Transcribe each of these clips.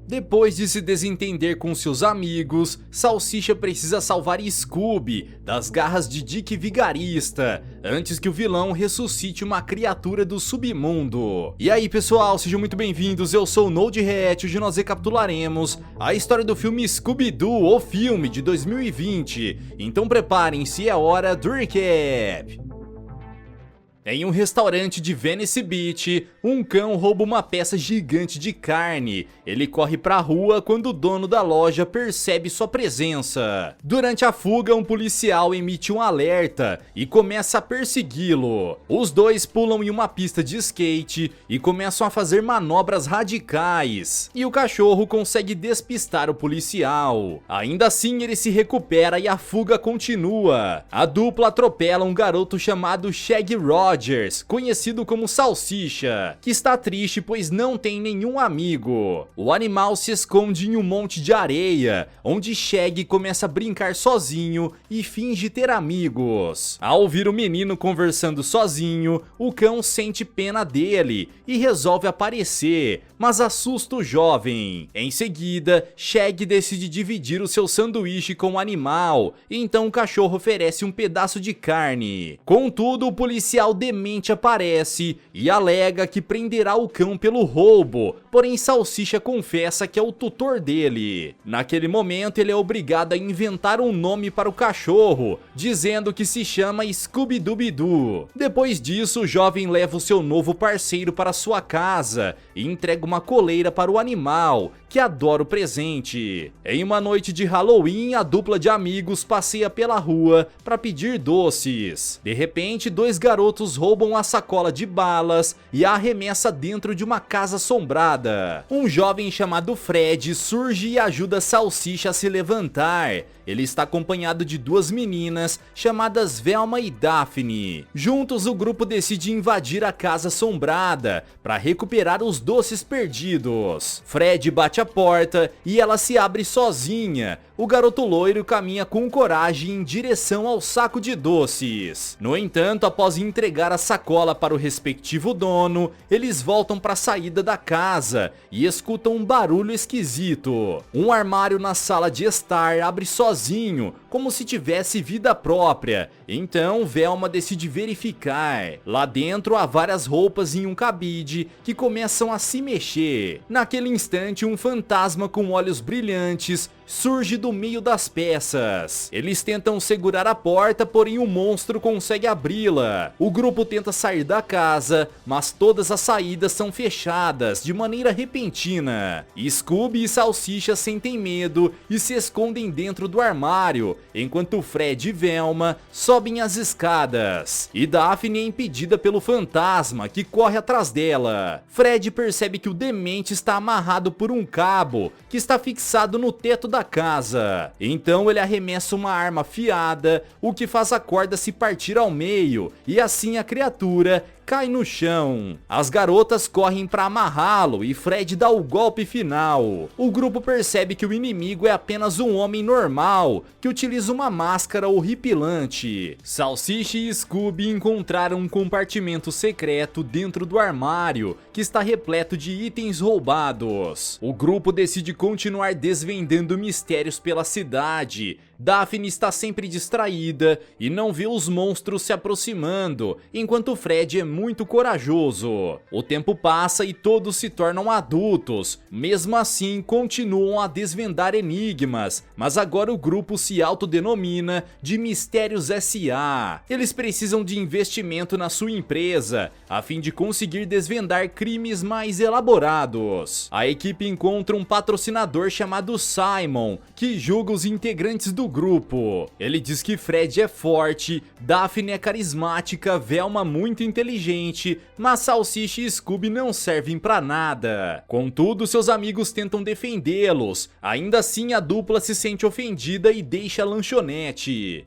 Depois de se desentender com seus amigos, Salsicha precisa salvar Scooby das garras de Dick Vigarista, antes que o vilão ressuscite uma criatura do submundo. E aí pessoal, sejam muito bem-vindos, eu sou o NodeRet e hoje nós recapitularemos a história do filme Scooby-Doo, o filme de 2020. Então preparem-se, é hora do recap. Em um restaurante de Venice Beach, um cão rouba uma peça gigante de carne. Ele corre pra rua quando o dono da loja percebe sua presença. Durante a fuga, um policial emite um alerta e começa a persegui-lo. Os dois pulam em uma pista de skate e começam a fazer manobras radicais. E o cachorro consegue despistar o policial. Ainda assim, ele se recupera e a fuga continua. A dupla atropela um garoto chamado Shaggy Rogers, conhecido como Salsicha, que está triste pois não tem nenhum amigo. O animal se esconde em um monte de areia, onde Shaggy começa a brincar sozinho e finge ter amigos. Ao ouvir o menino conversando sozinho, o cão sente pena dele e resolve aparecer, mas assusta o jovem. Em seguida, Shaggy decide dividir o seu sanduíche com o animal, então o cachorro oferece um pedaço de carne. Contudo, o policial demente aparece e alega que prenderá o cão pelo roubo, porém Salsicha confessa que é o tutor dele. Naquele momento, ele é obrigado a inventar um nome para o cachorro, dizendo que se chama Scooby-Dooby-Doo. Depois disso, o jovem leva o seu novo parceiro para sua casa e entrega uma coleira para o animal, que adora o presente. Em uma noite de Halloween, a dupla de amigos passeia pela rua para pedir doces. De repente, dois garotos roubam a sacola de balas e a arremessa dentro de uma casa assombrada. Um jovem chamado Fred surge e ajuda Salsicha a se levantar. Ele está acompanhado de duas meninas chamadas Velma e Daphne. Juntos, o grupo decide invadir a casa assombrada para recuperar os doces perdidos. Fred bate a porta e ela se abre sozinha. O garoto loiro caminha com coragem em direção ao saco de doces. No entanto, após entregar a sacola para o respectivo dono, eles voltam para a saída da casa e escutam um barulho esquisito. Um armário na sala de estar abre sozinho, como se tivesse vida própria. Então, Velma decide verificar. Lá dentro há várias roupas em um cabide que começam a se mexer. Naquele instante, um fantasma com olhos brilhantes surge do meio das peças. Eles tentam segurar a porta, porém o monstro consegue abri-la. O grupo tenta sair da casa, mas todas as saídas são fechadas de maneira repentina. Scooby e Salsicha sentem medo e se escondem dentro do armário, enquanto Fred e Velma sobem as escadas. E Daphne é impedida pelo fantasma, que corre atrás dela. Fred percebe que o demente está amarrado por um cabo, que está fixado no teto da casa. Então ele arremessa uma arma afiada, o que faz a corda se partir ao meio, e assim a criatura cai no chão. As garotas correm para amarrá-lo e Fred dá o golpe final. O grupo percebe que o inimigo é apenas um homem normal, que utiliza uma máscara horripilante. Salsicha e Scooby encontraram um compartimento secreto dentro do armário, que está repleto de itens roubados. O grupo decide continuar desvendando mistérios pela cidade. Daphne está sempre distraída e não vê os monstros se aproximando, enquanto Fred é muito corajoso. O tempo passa e todos se tornam adultos. Mesmo assim, continuam a desvendar enigmas, mas agora o grupo se autodenomina de Mistérios S.A. Eles precisam de investimento na sua empresa, a fim de conseguir desvendar crimes mais elaborados. A equipe encontra um patrocinador chamado Simon, que julga os integrantes do grupo. Ele diz que Fred é forte, Daphne é carismática, Velma muito inteligente, mas Salsicha e Scooby não servem pra nada. Contudo, seus amigos tentam defendê-los. Ainda assim, a dupla se sente ofendida e deixa a lanchonete.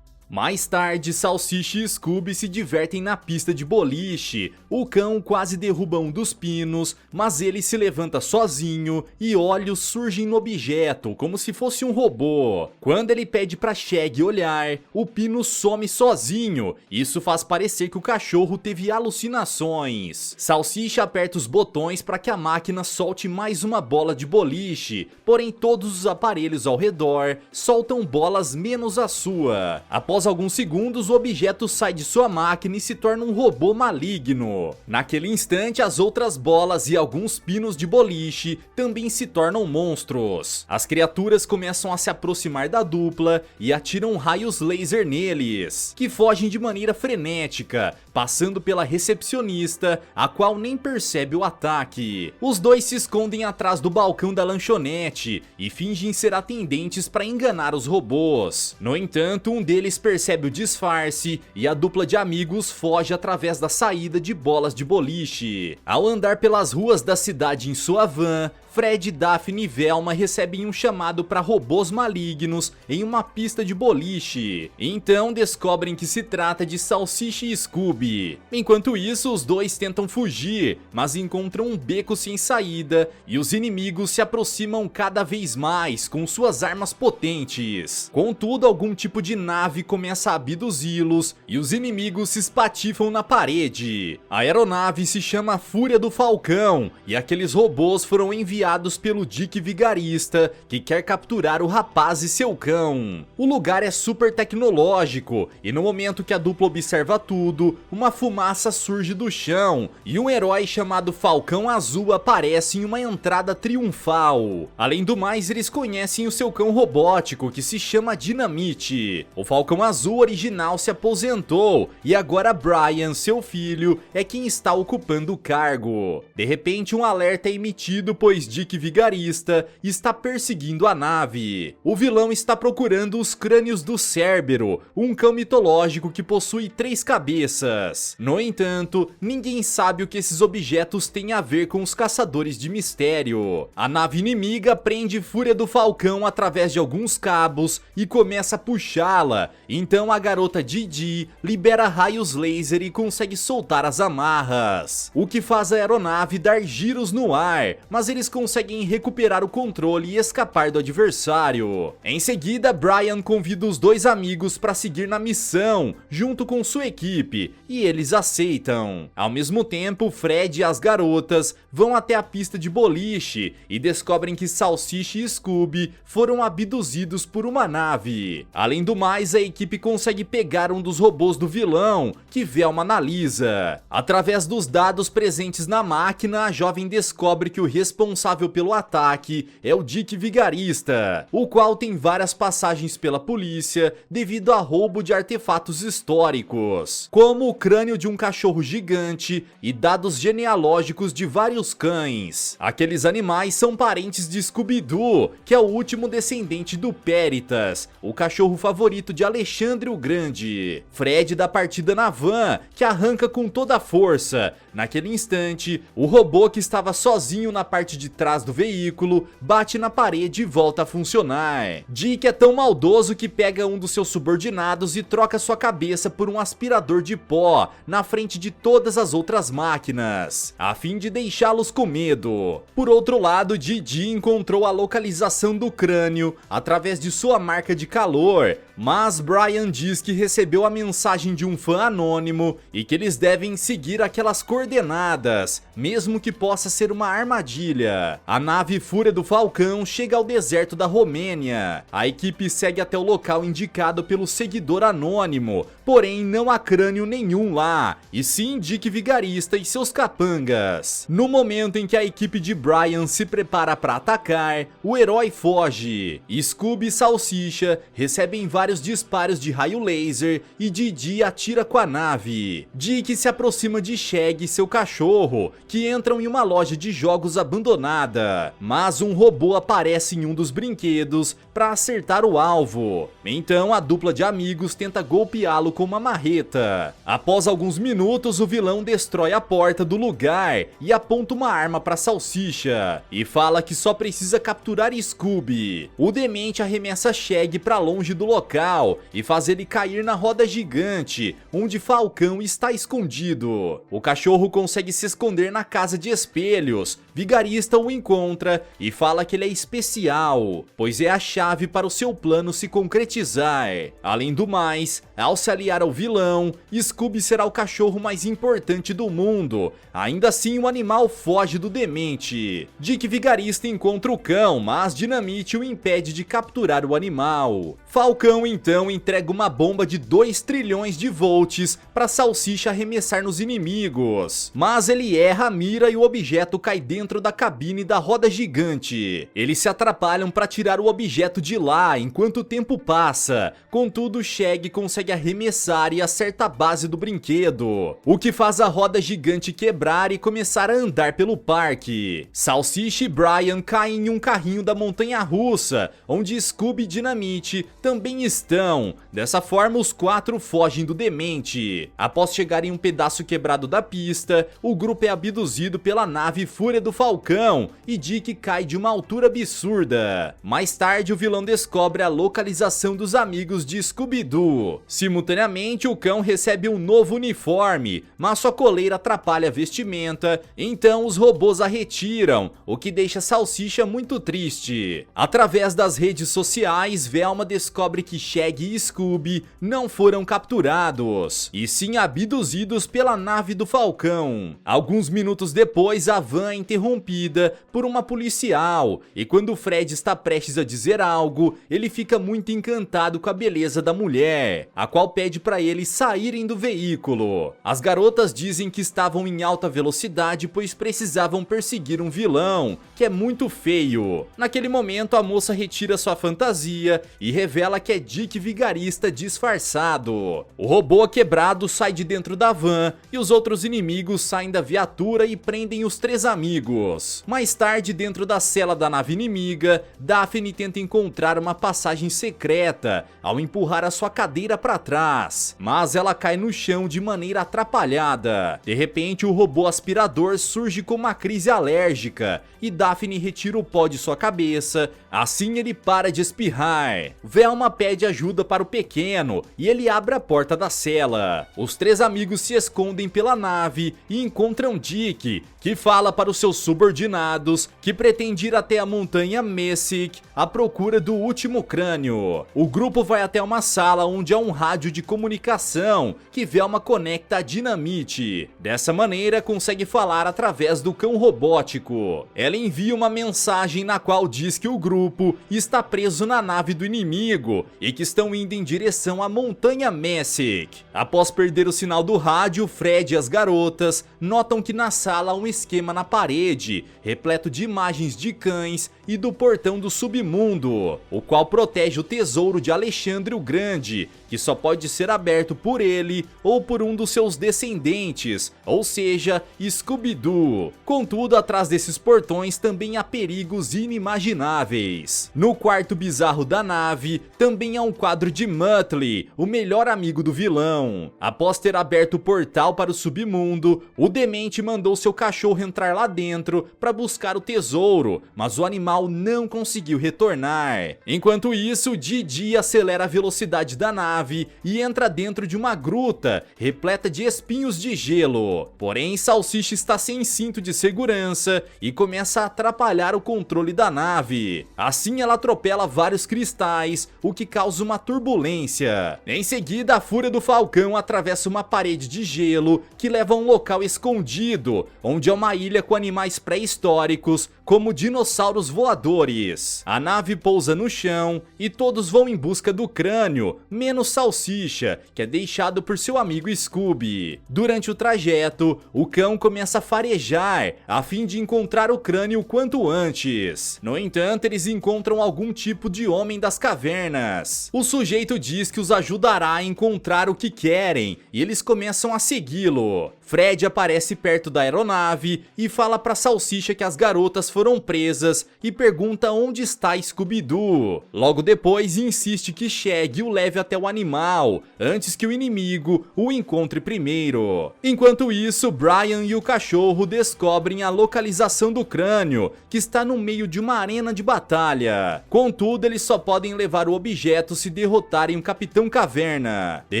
Mais tarde, Salsicha e Scooby se divertem na pista de boliche. O cão quase derruba um dos pinos, mas ele se levanta sozinho e olhos surgem no objeto, como se fosse um robô. Quando ele pede pra Shaggy olhar, o pino some sozinho. Isso faz parecer que o cachorro teve alucinações. Salsicha aperta os botões para que a máquina solte mais uma bola de boliche, porém todos os aparelhos ao redor soltam bolas menos a sua. Após alguns segundos, o objeto sai de sua máquina e se torna um robô maligno. Naquele instante, as outras bolas e alguns pinos de boliche também se tornam monstros. As criaturas começam a se aproximar da dupla e atiram raios laser neles, que fogem de maneira frenética, passando pela recepcionista, a qual nem percebe o ataque. Os dois se escondem atrás do balcão da lanchonete e fingem ser atendentes para enganar os robôs. No entanto, um deles percebe o disfarce e a dupla de amigos foge através da saída de bolas de boliche. Ao andar pelas ruas da cidade em sua van, Fred, Daphne e Velma recebem um chamado para robôs malignos em uma pista de boliche. Então descobrem que se trata de Salsicha e Scooby. Enquanto isso, os dois tentam fugir, mas encontram um beco sem saída e os inimigos se aproximam cada vez mais com suas armas potentes. Contudo, algum tipo de nave começa a abduzi-los e os inimigos se espatifam na parede. A aeronave se chama Fúria do Falcão e aqueles robôs foram enviados pelo Dick Vigarista, que quer capturar o rapaz e seu cão. O lugar é super tecnológico e no momento que a dupla observa tudo, uma fumaça surge do chão e um herói chamado Falcão Azul aparece em uma entrada triunfal. Além do mais, eles conhecem o seu cão robótico, que se chama Dinamite. O Falcão Azul original se aposentou e agora Brian, seu filho, é quem está ocupando o cargo. De repente, um alerta é emitido, pois Dick Vigarista está perseguindo a nave. O vilão está procurando os crânios do Cérbero, um cão mitológico que possui 3 cabeças. No entanto, ninguém sabe o que esses objetos têm a ver com os caçadores de mistério. A nave inimiga prende Fúria do Falcão através de alguns cabos e começa a puxá-la. Então a garota Didi libera raios laser e consegue soltar as amarras, o que faz a aeronave dar giros no ar, mas eles conseguem recuperar o controle e escapar do adversário. Em seguida, Brian convida os dois amigos para seguir na missão, junto com sua equipe, e eles aceitam. Ao mesmo tempo, Fred e as garotas vão até a pista de boliche e descobrem que Salsicha e Scooby foram abduzidos por uma nave. Além do mais, a equipe consegue pegar um dos robôs do vilão, que Velma analisa. Através dos dados presentes na máquina, a jovem descobre que o responsável pelo ataque é o Dick Vigarista, o qual tem várias passagens pela polícia devido a roubo de artefatos históricos, como o crânio de um cachorro gigante e dados genealógicos de vários cães. Aqueles animais são parentes de Scooby-Doo, que é o último descendente do Péritas, o cachorro favorito de Alexandre o Grande. Fred dá partida na van, que arranca com toda a força. Naquele instante, o robô que estava sozinho na parte de trás do veículo bate na parede e volta a funcionar. Dick é tão maldoso que pega um dos seus subordinados e troca sua cabeça por um aspirador de pó na frente de todas as outras máquinas, a fim de deixá-los com medo. Por outro lado, Didi encontrou a localização do crânio através de sua marca de calor, mas Brian diz que recebeu a mensagem de um fã anônimo e que eles devem seguir aquelas coordenadas, mesmo que possa ser uma armadilha. A nave Fúria do Falcão chega ao deserto da Romênia. A equipe segue até o local indicado pelo seguidor anônimo, porém não há crânio nenhum lá, e sim Dick Vigarista e seus capangas. No momento em que a equipe de Brian se prepara para atacar, o herói foge. Scooby e Salsicha recebem vários disparos de raio laser e Didi atira com a nave. Dick se aproxima de Shaggy e seu cachorro, que entram em uma loja de jogos abandonada, mas um robô aparece em um dos brinquedos para acertar o alvo. Então a dupla de amigos tenta golpeá-lo com uma marreta. Após alguns minutos, o vilão destrói a porta do lugar e aponta uma arma para Salsicha e fala que só precisa capturar Scooby. O demente arremessa Shaggy para longe do local local e faz ele cair na roda gigante, onde Falcão está escondido. O cachorro consegue se esconder na casa de espelhos. Vigarista o encontra e fala que ele é especial, pois é a chave para o seu plano se concretizar. Além do mais, ao se aliar ao vilão, Scooby será o cachorro mais importante do mundo. Ainda assim, o animal foge do demente. Dick Vigarista encontra o cão, mas Dinamite o impede de capturar o animal. Falcão então entrega uma bomba de 2 trilhões de volts para Salsicha arremessar nos inimigos, mas ele erra a mira e o objeto cai dentro da cabine da roda gigante. Eles se atrapalham para tirar o objeto de lá enquanto o tempo passa. Contudo, Shaggy consegue arremessar e acerta a base do brinquedo, o que faz a roda gigante quebrar e começar a andar pelo parque. Salsicha e Brian caem em um carrinho da montanha-russa, onde Scooby e Dinamite também estão. Dessa forma, os 4 fogem do demente. Após chegar em um pedaço quebrado da pista, o grupo é abduzido pela nave Fúria do Falcão e Dick cai de uma altura absurda. Mais tarde, o vilão descobre a localização dos amigos de Scooby-Doo. Simultaneamente, o cão recebe um novo uniforme, mas sua coleira atrapalha a vestimenta, então os robôs a retiram, o que deixa Salsicha muito triste. Através das redes sociais, Velma descobre que Shaggy e Scooby não foram capturados, e sim abduzidos pela nave do Falcão. Alguns minutos depois, a van é interrompida por uma policial, e quando Fred está prestes a dizer algo, ele fica muito encantado com a beleza da mulher, a qual pede para eles saírem do veículo. As garotas dizem que estavam em alta velocidade pois precisavam perseguir um vilão, que é muito feio. Naquele momento, a moça retira sua fantasia e revela que é Dick Vigarista disfarçado. O robô quebrado sai de dentro da van e os outros inimigos saem da viatura e prendem os 3 amigos. Mais tarde, dentro da cela da nave inimiga, Daphne tenta encontrar uma passagem secreta ao empurrar a sua cadeira para trás, mas ela cai no chão de maneira atrapalhada. De repente, o robô aspirador surge com uma crise alérgica e Daphne retira o pó de sua cabeça. Assim, ele para de espirrar. Velma pede ajuda para o pequeno e ele abre a porta da cela. Os 3 amigos se escondem pela nave e encontram Dick, que fala para os seus subordinados que pretende ir até a montanha Messick à procura do último crânio. O grupo vai até uma sala onde há um rádio de comunicação que Velma conecta a Dinamite. Dessa maneira, consegue falar através do cão robótico. Ela envia uma mensagem na qual diz que o grupo está preso na nave do inimigo e que estão indo em direção à montanha Messick. Após perder o sinal do rádio, Fred e as garotas notam que na sala há um esquema na parede, repleto de imagens de cães e do portão do submundo, o qual protege o tesouro de Alexandre o Grande, que só pode ser aberto por ele ou por um dos seus descendentes, ou seja, Scooby-Doo. Contudo, atrás desses portões também há perigos inimagináveis. No quarto bizarro da nave, também há um quadro de Muttley, o melhor amigo do vilão. Após ter aberto o portal para o submundo, o demente mandou seu cachorro entrar lá dentro para buscar o tesouro, mas o animal não conseguiu retornar. Enquanto isso, Didi acelera a velocidade da nave e entra dentro de uma gruta repleta de espinhos de gelo. Porém, Salsicha está sem cinto de segurança e começa a atrapalhar o controle da nave. Assim, ela atropela vários cristais, o que causa uma turbulência. Em seguida, a Fúria do Falcão atravessa uma parede de gelo que leva a um local escondido, onde é uma ilha com animais pré-históricos, como dinossauros voadores. A nave pousa no chão e todos vão em busca do crânio, menos Salsicha, que é deixado por seu amigo Scooby. Durante o trajeto, o cão começa a farejar, a fim de encontrar o crânio o quanto antes. No entanto, eles encontram algum tipo de homem das cavernas. O sujeito diz que os ajudará a encontrar o que querem, e eles começam a segui-lo. Fred aparece perto da aeronave e fala pra Salsicha que as garotas foram presas e pergunta onde está Scooby-Doo. Logo depois insiste que Shaggy o leve até o animal, antes que o inimigo o encontre primeiro. Enquanto isso, Brian e o cachorro descobrem a localização do crânio, que está no meio de uma arena de batalha. Contudo, eles só podem levar o objeto se derrotarem o Capitão Caverna. De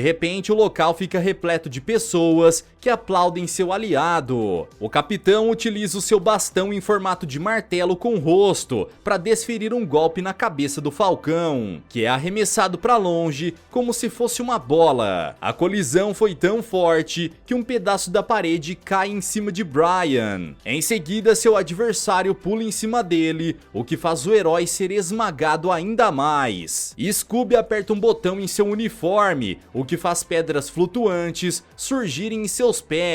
repente, o local fica repleto de pessoas que aplaudem seu aliado. O capitão utiliza o seu bastão em formato de martelo com rosto para desferir um golpe na cabeça do Falcão, que é arremessado para longe como se fosse uma bola. A colisão foi tão forte que um pedaço da parede cai em cima de Brian. Em seguida, seu adversário pula em cima dele, o que faz o herói ser esmagado ainda mais. Scooby aperta um botão em seu uniforme, o que faz pedras flutuantes surgirem em seus pés.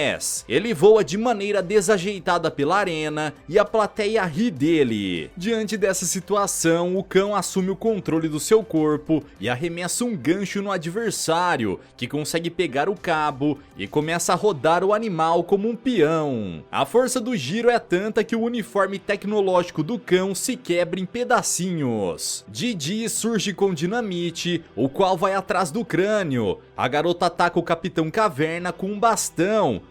Ele voa de maneira desajeitada pela arena e a plateia ri dele. Diante dessa situação, o cão assume o controle do seu corpo e arremessa um gancho no adversário, que consegue pegar o cabo e começa a rodar o animal como um peão. A força do giro é tanta que o uniforme tecnológico do cão se quebra em pedacinhos. Didi surge com dinamite, o qual vai atrás do crânio. A garota ataca o Capitão Caverna com um bastão,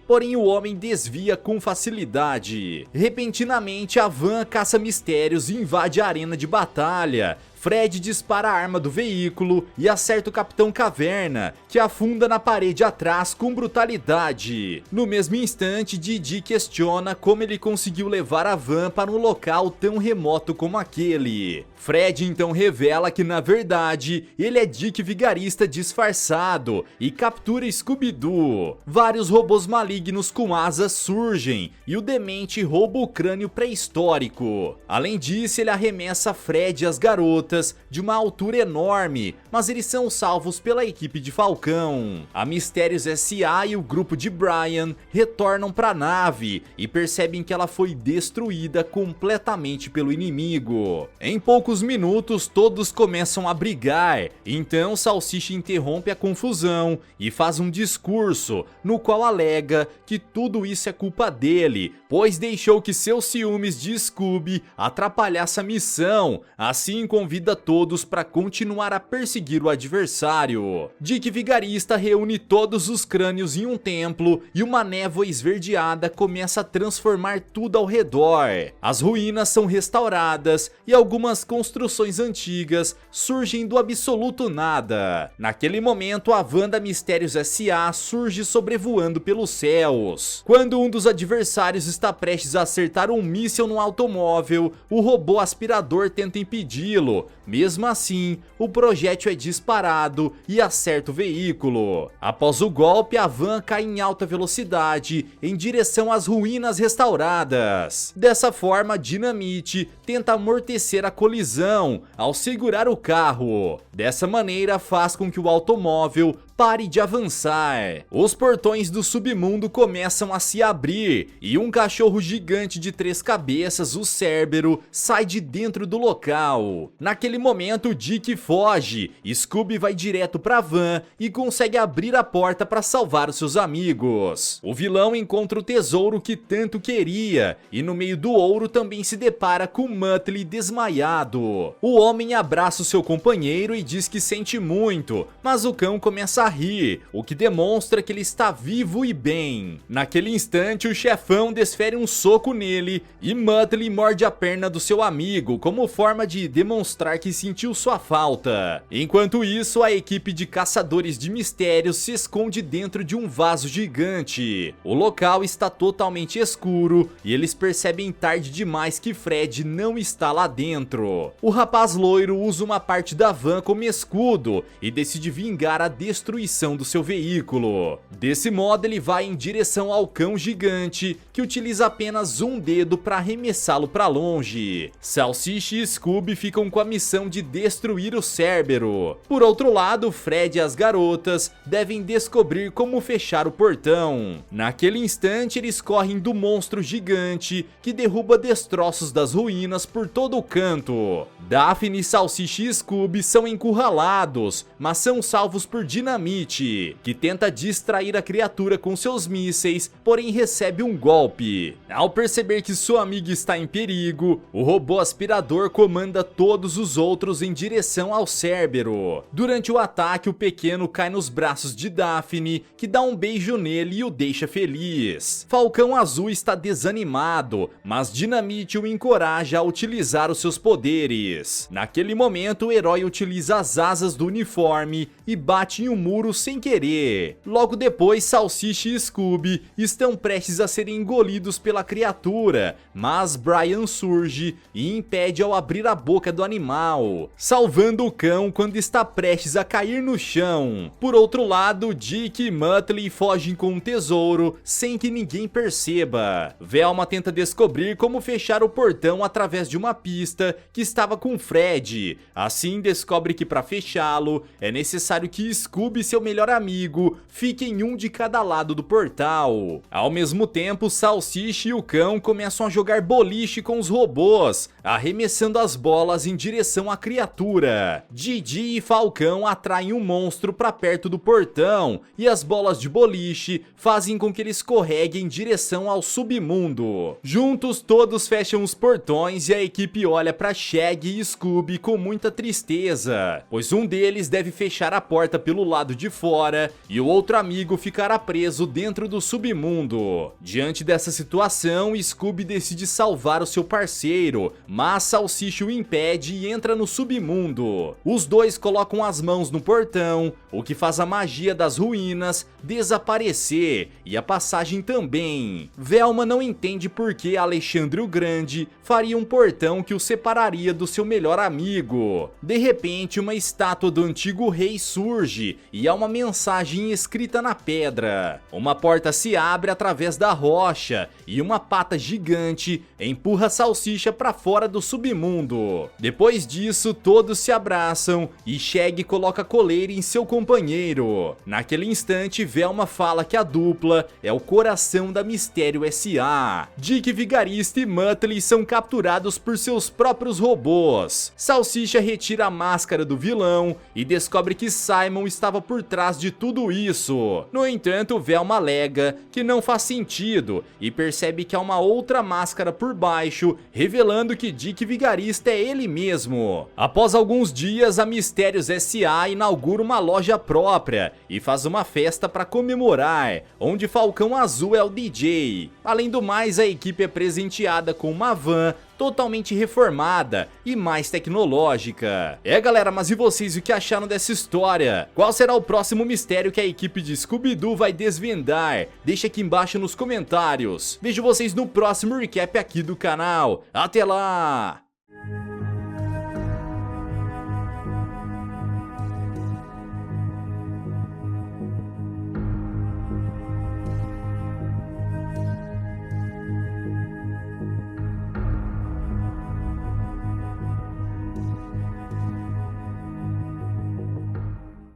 porém o homem desvia com facilidade. Repentinamente, a van caça-mistérios e invade a arena de batalha. Fred dispara a arma do veículo e acerta o Capitão Caverna, que afunda na parede atrás com brutalidade. No mesmo instante, Didi questiona como ele conseguiu levar a van para um local tão remoto como aquele. Fred então revela que na verdade ele é Dick Vigarista disfarçado e captura Scooby-Doo. Vários robôs malignos com asas surgem e o demente rouba o crânio pré-histórico. Além disso, ele arremessa Fred e as garotas de uma altura enorme, mas eles são salvos pela equipe de Falcão. A Mistérios S.A. e o grupo de Brian retornam para a nave e percebem que ela foi destruída completamente pelo inimigo. Em poucos minutos, todos começam a brigar, então Salsicha interrompe a confusão e faz um discurso no qual alega que tudo isso é culpa dele, pois deixou que seus ciúmes de Scooby atrapalhasse a missão, assim convida todos para continuar a perseguir o adversário. Dick Vigarista reúne todos os crânios em um templo e uma névoa esverdeada começa a transformar tudo ao redor. As ruínas são restauradas e algumas construções antigas surgem do absoluto nada. Naquele momento, a van da Mistérios S.A. surge sobrevoando pelos céus. Quando um dos adversários está prestes a acertar um míssil no automóvel, o robô aspirador tenta impedi-lo. Mesmo assim, o projétil é disparado e acerta o veículo. Após o golpe, a van cai em alta velocidade em direção às ruínas restauradas. Dessa forma, Dinamite tenta amortecer a colisão ao segurar o carro. Dessa maneira, faz com que o automóvel pare de avançar. Os portões do submundo começam a se abrir e um cachorro gigante de 3 cabeças, o Cérbero, sai de dentro do local. Naquele momento, Dick foge. Scooby vai direto pra van e consegue abrir a porta para salvar os seus amigos. O vilão encontra o tesouro que tanto queria e no meio do ouro também se depara com Muttley desmaiado. O homem abraça o seu companheiro e diz que sente muito, mas o cão começa a rir, o que demonstra que ele está vivo e bem. Naquele instante, o chefão desfere um soco nele e Muttley morde a perna do seu amigo como forma de demonstrar que sentiu sua falta. Enquanto isso, a equipe de caçadores de mistérios se esconde dentro de um vaso gigante. O local está totalmente escuro e eles percebem tarde demais que Fred não está lá dentro. O rapaz loiro usa uma parte da van como escudo e decide vingar a destruição do seu veículo. Desse modo, ele vai em direção ao cão gigante, que utiliza apenas um dedo para arremessá-lo para longe. Salsicha e Scooby ficam com a missão de destruir o Cérbero. Por outro lado, Fred e as garotas devem descobrir como fechar o portão. Naquele instante, eles correm do monstro gigante, que derruba destroços das ruínas por todo o canto. Daphne, Salsicha e Scooby são encurralados, mas são salvos por Dinamite, Dinamite, que tenta distrair a criatura com seus mísseis, porém recebe um golpe. Ao perceber que sua amiga está em perigo, o robô aspirador comanda todos os outros em direção ao Cérbero. Durante o ataque, o pequeno cai nos braços de Daphne, que dá um beijo nele e o deixa feliz. Falcão Azul está desanimado, mas Dinamite o encoraja a utilizar os seus poderes. Naquele momento, o herói utiliza as asas do uniforme e bate em um muro sem querer. Logo depois, Salsicha e Scooby estão prestes a serem engolidos pela criatura, mas Brian surge e impede ao abrir a boca do animal, salvando o cão quando está prestes a cair no chão. Por outro lado, Dick e Muttley fogem com um tesouro sem que ninguém perceba. Velma tenta descobrir como fechar o portão através de uma pista que estava com Fred. Assim, descobre que para fechá-lo é necessário que Scooby e seu melhor amigo fiquem um de cada lado do portal. Ao mesmo tempo, Salsicha e o cão começam a jogar boliche com os robôs, arremessando as bolas em direção à criatura. Didi e Falcão atraem um monstro para perto do portão e as bolas de boliche fazem com que ele escorregue em direção ao submundo. Juntos, todos fecham os portões e a equipe olha para Shaggy e Scooby com muita tristeza, pois um deles deve fechar a porta pelo lado de fora e o outro amigo ficará preso dentro do submundo. Diante dessa situação, Scooby decide salvar o seu parceiro, mas Salsicha o impede e entra no submundo. Os dois colocam as mãos no portão, o que faz a magia das ruínas desaparecer e a passagem também. Velma não entende por que Alexandre o Grande faria um portão que o separaria do seu melhor amigo. De repente, uma estátua do antigo rei surge e há uma mensagem escrita na pedra. Uma porta se abre através da rocha e uma pata gigante empurra Salsicha para fora do submundo. Depois disso, todos se abraçam e Shaggy coloca a coleira em seu companheiro. Naquele instante, Velma fala que a dupla é o coração da Mistério S.A. Dick Vigarista e Muttley são capturados por seus próprios robôs. Salsicha retira a máscara do vilão e descobre que Simon estava por trás de tudo isso. No entanto, Velma alega que não faz sentido e percebe que há uma outra máscara por baixo, revelando que Dick Vigarista é ele mesmo. Após alguns dias, a Mistérios S.A. inaugura uma loja própria e faz uma festa para comemorar, onde Falcão Azul é o DJ. Além do mais, a equipe é presenteada com uma van totalmente reformada e mais tecnológica. Galera, mas e vocês, o que acharam dessa história? Qual será o próximo mistério que a equipe de Scooby-Doo vai desvendar? Deixa aqui embaixo nos comentários. Vejo vocês no próximo recap aqui do canal. Até lá!